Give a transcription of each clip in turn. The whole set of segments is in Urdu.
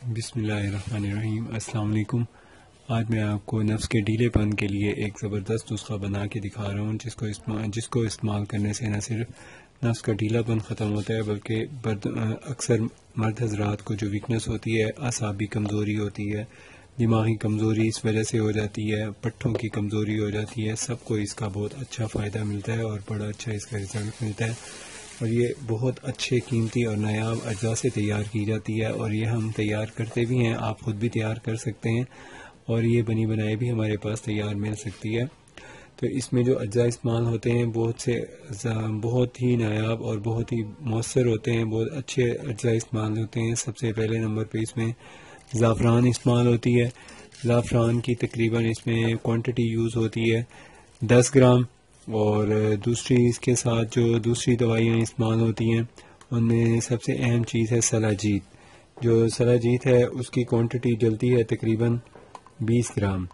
بسم اللہ الرحمن الرحیم۔ السلام علیکم۔ آج میں آپ کو نفس کے ڈھیلے پن کے لیے ایک زبردست نسخہ بنا کے دکھا رہا ہوں جس کو استعمال کرنے سے نہ صرف نفس کا ڈھیلا پن ختم ہوتا ہے بلکہ اکثر مرد حضرات کو جو ویکنس ہوتی ہے، اعصابی کمزوری ہوتی ہے، دماغی کمزوری اس وجہ سے ہو جاتی ہے، پٹھوں کی کمزوری ہو جاتی ہے، سب کو اس کا بہت اچھا فائدہ ملتا ہے اور بڑا اچھا اس کا رزلٹ ملتا ہے۔ اور یہ بہت اچھے قیمتی اور نایاب اجزاء سے تیار کی جاتی ہے اور یہ ہم تیار کرتے بھی ہیں، آپ خود بھی تیار کر سکتے ہیں اور یہ بنی بنائی بھی ہمارے پاس تیار مل سکتی ہے۔ تو اس میں جو اجزاء استعمال ہوتے ہیں بہت ہی نایاب اور بہت ہی مؤثر ہوتے ہیں، بہت اچھے اجزاء استعمال ہوتے ہیں۔ سب سے پہلے نمبر پہ اس میں زعفران استعمال ہوتی ہے۔ زعفران کی تقریباً اس میں کوانٹٹی یوز ہوتی ہے 10 گرام، اور دوسری اس کے ساتھ جو دوسری دوائیاں استعمال ہوتی ہیں ان میں سب سے اہم چیز ہے سلاجیت۔ جو سلاجیت ہے اس کی کوانٹٹی ڈلتی ہے تقریباً 20 گرام۔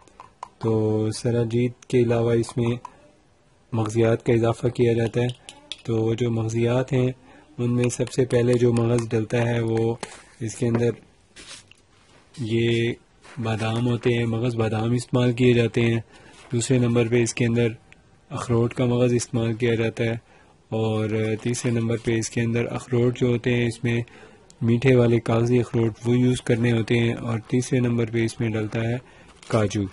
تو سلاجیت کے علاوہ اس میں مغزیات کا اضافہ کیا جاتا ہے۔ تو جو مغزیات ہیں ان میں سب سے پہلے جو مغز ڈلتا ہے وہ اس کے اندر یہ بادام ہوتے ہیں، مغز بادام استعمال کیے جاتے ہیں۔ دوسرے نمبر پہ اس کے اندر اخروٹ کا مغز استعمال کیا جاتا ہے، اور تیسرے نمبر پہ اس کے اندر اخروٹ جو ہوتے ہیں اس میں میٹھے والے کاغذی اخروٹ وہ یوز کرنے ہوتے ہیں، اور تیسرے نمبر پہ اس میں ڈلتا ہے کاجو۔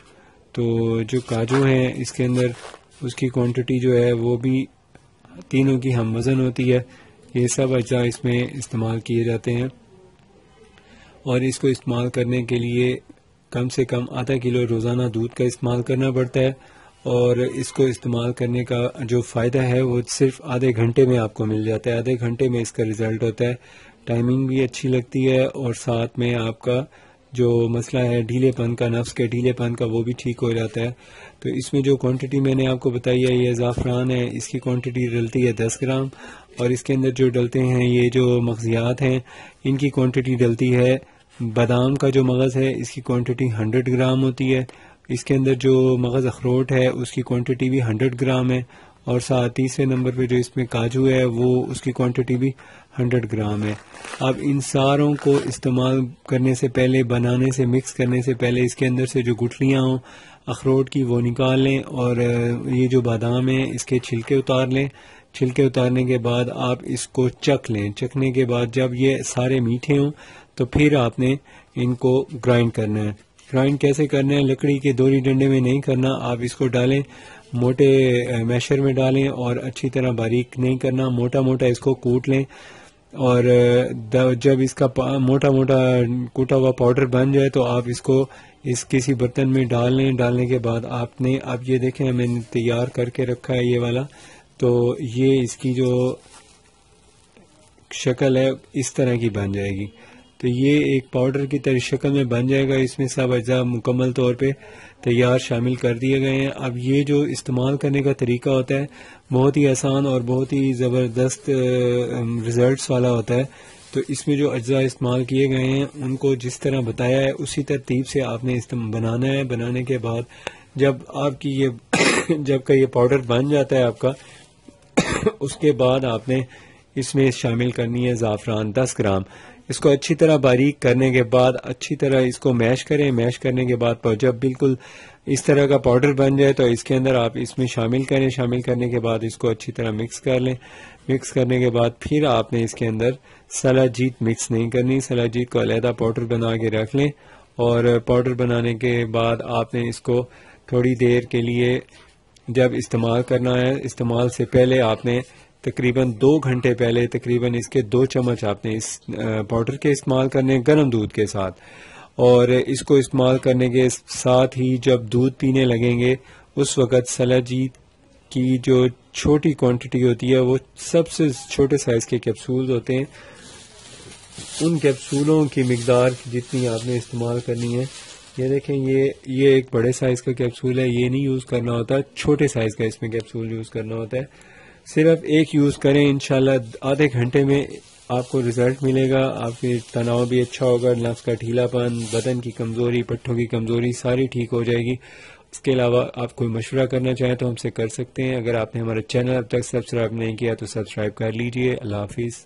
تو جو کاجو ہیں اس کے اندر اس کی کوانٹٹی جو ہے وہ بھی تینوں کی ہم وزن ہوتی ہے۔ یہ سب اجزاء اس میں استعمال کیے جاتے ہیں، اور اس کو استعمال کرنے کے لیے کم سے کم آدھا کلو روزانہ دودھ کا استعمال کرنا پڑتا ہے، اور اس کو استعمال کرنے کا جو فائدہ ہے وہ صرف آدھے گھنٹے میں آپ کو مل جاتا ہے۔ آدھے گھنٹے میں اس کا رزلٹ ہوتا ہے، ٹائمنگ بھی اچھی لگتی ہے، اور ساتھ میں آپ کا جو مسئلہ ہے ڈھیلے پن کا، نفس کے ڈھیلے پن کا، وہ بھی ٹھیک ہو جاتا ہے۔ تو اس میں جو کوانٹٹی میں نے آپ کو بتائی ہے یہ زعفران ہے، اس کی کوانٹٹی ڈلتی ہے 10 گرام، اور اس کے اندر جو ڈلتے ہیں یہ جو مغزیات ہیں ان کی کوانٹٹی ڈلتی ہے، بادام کا جو مغز ہے اس کی کوانٹٹی 100 گرام ہوتی ہے، اس کے اندر جو مغز اخروٹ ہے اس کی کوانٹٹی بھی 100 گرام ہے، اور ساتھ تیسرے نمبر پہ جو اس میں کاجو ہے وہ اس کی کوانٹٹی بھی 100 گرام ہے۔ اب ان ساروں کو استعمال کرنے سے پہلے، بنانے سے، مکس کرنے سے پہلے اس کے اندر سے جو گٹلیاں ہوں اخروٹ کی وہ نکال لیں، اور یہ جو بادام ہیں اس کے چھلکے اتار لیں۔ چھلکے اتارنے کے بعد آپ اس کو چکھ لیں۔ چکھنے کے بعد جب یہ سارے میٹھے ہوں تو پھر آپ نے ان کو گرائنڈ کرنا ہے۔ گرائنڈ کیسے کرنا ہے؟ لکڑی کے دوری ڈنڈے میں نہیں کرنا، آپ اس کو ڈالیں، موٹے میشر میں ڈالیں، اور اچھی طرح باریک نہیں کرنا، موٹا موٹا اس کو کوٹ لیں، اور جب اس کا موٹا موٹا کوٹا ہوا پاؤڈر بن جائے تو آپ اس کو کسی برتن میں ڈال لیں۔ ڈالنے کے بعد آپ نے اب یہ دیکھیں میں نے تیار کر کے رکھا ہے یہ والا، تو یہ اس کی جو شکل ہے اس طرح کی بن جائے گی۔ تو یہ ایک پاؤڈر کی طرح شکل میں بن جائے گا، اس میں سب اجزاء مکمل طور پہ تیار شامل کر دیے گئے ہیں۔ اب یہ جو استعمال کرنے کا طریقہ ہوتا ہے بہت ہی آسان اور بہت ہی زبردست ریزلٹس والا ہوتا ہے۔ تو اس میں جو اجزاء استعمال کیے گئے ہیں ان کو جس طرح بتایا ہے اسی ترتیب سے آپ نے بنانا ہے۔ بنانے کے بعد جب آپ کی جب کا یہ پاؤڈر بن جاتا ہے آپ کا، اس کے بعد آپ نے اس میں شامل کرنی ہے زعفران 10 گرام۔ اس کو اچھی طرح باریک کرنے کے بعد اچھی طرح اس کو میش کریں۔ میش کرنے کے بعد جب بالکل اس طرح کا پاؤڈر بن جائے تو اس کے اندر آپ اس میں شامل کریں۔ شامل کرنے کے بعد اس کو اچھی طرح مکس کر لیں۔ مکس کرنے کے بعد پھر آپ نے اس کے اندر سلاجیت مکس نہیں کرنی، سلاجیت کو علیحدہ پاؤڈر بنا کے رکھ لیں، اور پاؤڈر بنانے کے بعد آپ نے اس کو تھوڑی دیر کے لیے جب استعمال کرنا ہے، استعمال سے پہلے آپ نے تقریباً 2 گھنٹے پہلے تقریباً اس کے 2 چمچ آپ نے اس پاؤڈر کے استعمال کرنے گرم دودھ کے ساتھ، اور اس کو استعمال کرنے کے ساتھ ہی جب دودھ پینے لگیں گے اس وقت سلاجیت کی جو چھوٹی کوانٹٹی ہوتی ہے، وہ سب سے چھوٹے سائز کے کیپسول ہوتے ہیں، ان کیپسولوں کی مقدار جتنی آپ نے استعمال کرنی ہے۔ یہ دیکھیں یہ ایک بڑے سائز کا کیپسول ہے، یہ نہیں یوز کرنا ہوتا، چھوٹے سائز کا اس میں کیپسول یوز کرنا ہوتا ہے۔ صرف ایک یوز کریں، انشاءاللہ آدھے گھنٹے میں آپ کو رزلٹ ملے گا۔ آپ کے تناؤ بھی اچھا ہوگا، نفس کا ڈھیلا پن، بدن کی کمزوری، پٹھوں کی کمزوری ساری ٹھیک ہو جائے گی۔ اس کے علاوہ آپ کوئی مشورہ کرنا چاہیں تو ہم سے کر سکتے ہیں۔ اگر آپ نے ہمارا چینل اب تک سبسکرائب نہیں کیا تو سبسکرائب کر لیجئے۔ اللہ حافظ۔